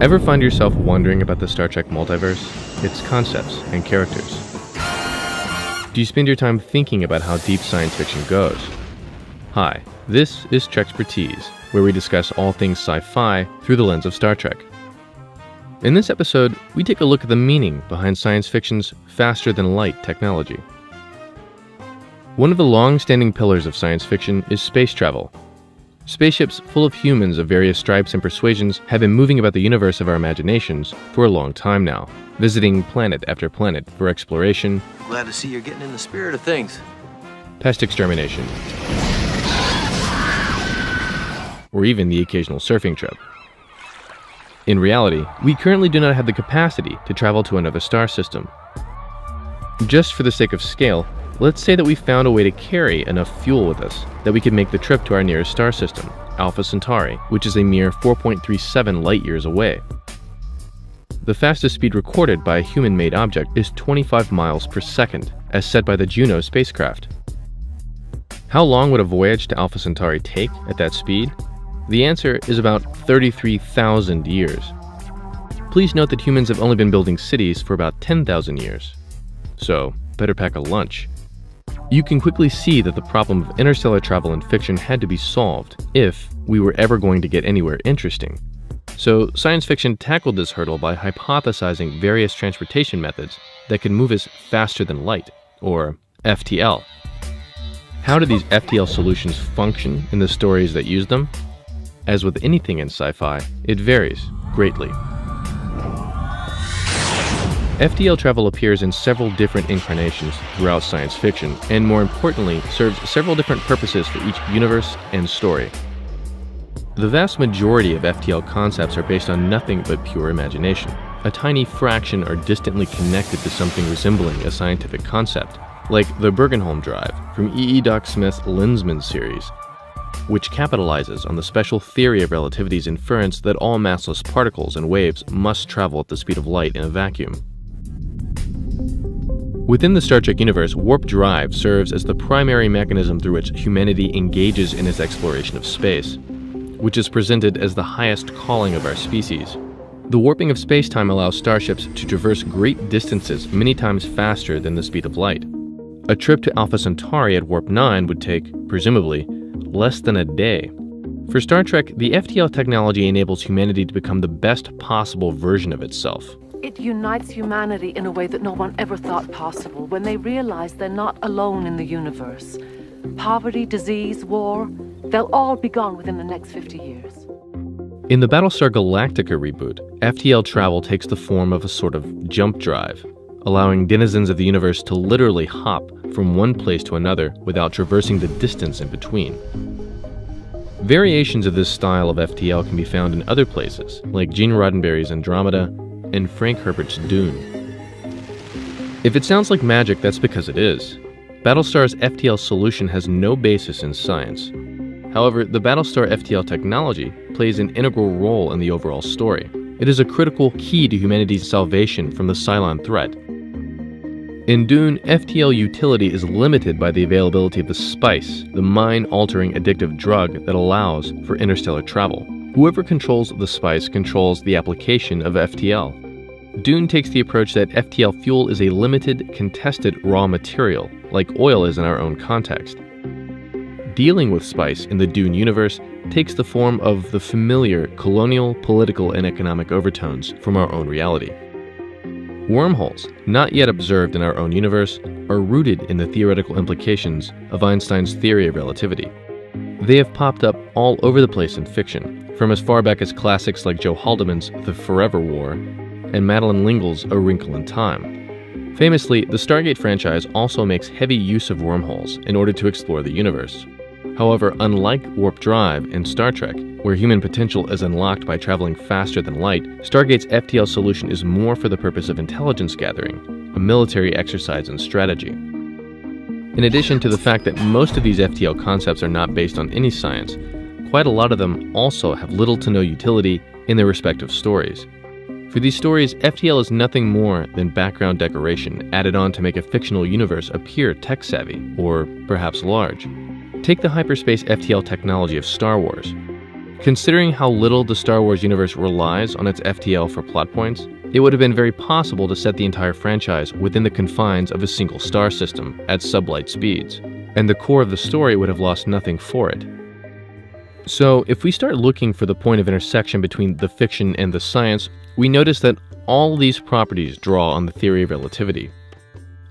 Ever find yourself wondering about the Star Trek multiverse, its concepts and characters? Do you spend your time thinking about how deep science fiction goes? Hi, this is Trekspertise, where we discuss all things sci-fi through the lens of Star Trek. In this episode, we take a look at the meaning behind science fiction's faster-than-light technology. One of the long-standing pillars of science fiction is space travel. Spaceships full of humans of various stripes and persuasions have been moving about the universe of our imaginations for a long time now, visiting planet after planet for exploration. Glad to see you're getting in the spirit of things. Pest extermination, or even the occasional surfing trip. In reality, we currently do not have the capacity to travel to another star system. Just for the sake of scale, let's say that we found a way to carry enough fuel with us that we could make the trip to our nearest star system, Alpha Centauri, which is a mere 4.37 light-years away. The fastest speed recorded by a human-made object is 25 miles per second, as set by the Juno spacecraft. How long would a voyage to Alpha Centauri take at that speed? The answer is about 33,000 years. Please note that humans have only been building cities for about 10,000 years. So, better pack a lunch. You can quickly see that the problem of interstellar travel in fiction had to be solved if we were ever going to get anywhere interesting. So, science fiction tackled this hurdle by hypothesizing various transportation methods that could move us faster than light, or FTL. How do these FTL solutions function in the stories that use them? As with anything in sci-fi, it varies greatly. FTL travel appears in several different incarnations throughout science fiction, and more importantly, serves several different purposes for each universe and story. The vast majority of FTL concepts are based on nothing but pure imagination. A tiny fraction are distantly connected to something resembling a scientific concept, like the Bergenholm drive from E. E. Doc Smith's Lensman series, which capitalizes on the special theory of relativity's inference that all massless particles and waves must travel at the speed of light in a vacuum. Within the Star Trek universe, warp drive serves as the primary mechanism through which humanity engages in its exploration of space, which is presented as the highest calling of our species. The warping of space-time allows starships to traverse great distances many times faster than the speed of light. A trip to Alpha Centauri at Warp 9 would take, presumably, less than a day. For Star Trek, the FTL technology enables humanity to become the best possible version of itself. It unites humanity in a way that no one ever thought possible when they realize they're not alone in the universe. Poverty, disease, war, they'll all be gone within the next 50 years. In the Battlestar Galactica reboot, FTL travel takes the form of a sort of jump drive, allowing denizens of the universe to literally hop from one place to another without traversing the distance in between. Variations of this style of FTL can be found in other places, like Gene Roddenberry's Andromeda and Frank Herbert's Dune. If it sounds like magic, that's because it is. Battlestar's FTL solution has no basis in science. However, the Battlestar FTL technology plays an integral role in the overall story. It is a critical key to humanity's salvation from the Cylon threat. In Dune, FTL utility is limited by the availability of the spice, the mind-altering addictive drug that allows for interstellar travel. Whoever controls the spice controls the application of FTL. Dune takes the approach that FTL fuel is a limited, contested raw material, like oil is in our own context. Dealing with spice in the Dune universe takes the form of the familiar colonial, political, and economic overtones from our own reality. Wormholes, not yet observed in our own universe, are rooted in the theoretical implications of Einstein's theory of relativity. They have popped up all over the place in fiction, from as far back as classics like Joe Haldeman's The Forever War and Madeleine L'Engle's A Wrinkle in Time. Famously, the Stargate franchise also makes heavy use of wormholes in order to explore the universe. However, unlike warp drive in Star Trek, where human potential is unlocked by traveling faster than light, Stargate's FTL solution is more for the purpose of intelligence gathering, a military exercise in strategy. In addition to the fact that most of these FTL concepts are not based on any science, quite a lot of them also have little to no utility in their respective stories. For these stories, FTL is nothing more than background decoration added on to make a fictional universe appear tech-savvy, or perhaps large. Take the hyperspace FTL technology of Star Wars. Considering how little the Star Wars universe relies on its FTL for plot points, it would have been very possible to set the entire franchise within the confines of a single star system at sublight speeds, and the core of the story would have lost nothing for it. So, if we start looking for the point of intersection between the fiction and the science, we notice that all these properties draw on the theory of relativity.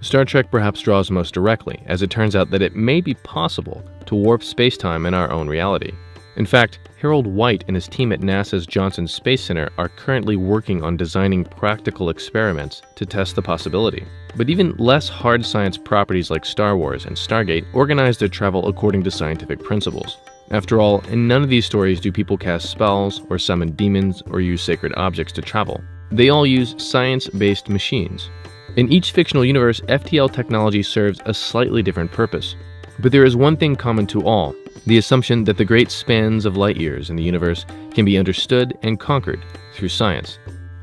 Star Trek perhaps draws most directly, as it turns out that it may be possible to warp spacetime in our own reality. In fact, Harold White and his team at NASA's Johnson Space Center are currently working on designing practical experiments to test the possibility. But even less hard science properties like Star Wars and Stargate organize their travel according to scientific principles. After all, in none of these stories do people cast spells or summon demons or use sacred objects to travel. They all use science-based machines. In each fictional universe, FTL technology serves a slightly different purpose. But there is one thing common to all: the assumption that the great spans of light years in the universe can be understood and conquered through science.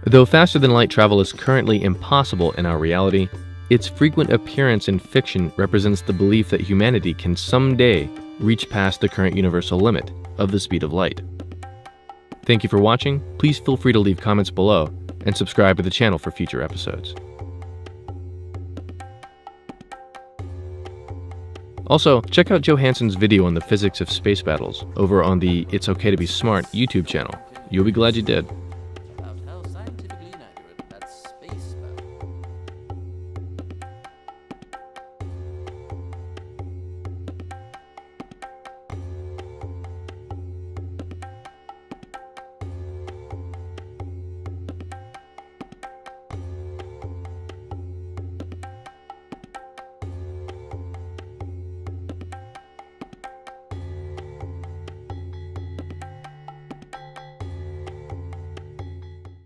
Though faster-than-light travel is currently impossible in our reality, its frequent appearance in fiction represents the belief that humanity can someday reach past the current universal limit of the speed of light. Thank you for watching. Please feel free to leave comments below and subscribe to the channel for future episodes. Also, check out Joe Hansen's video on the physics of space battles over on the It's Okay to Be Smart YouTube channel. You'll be glad you did.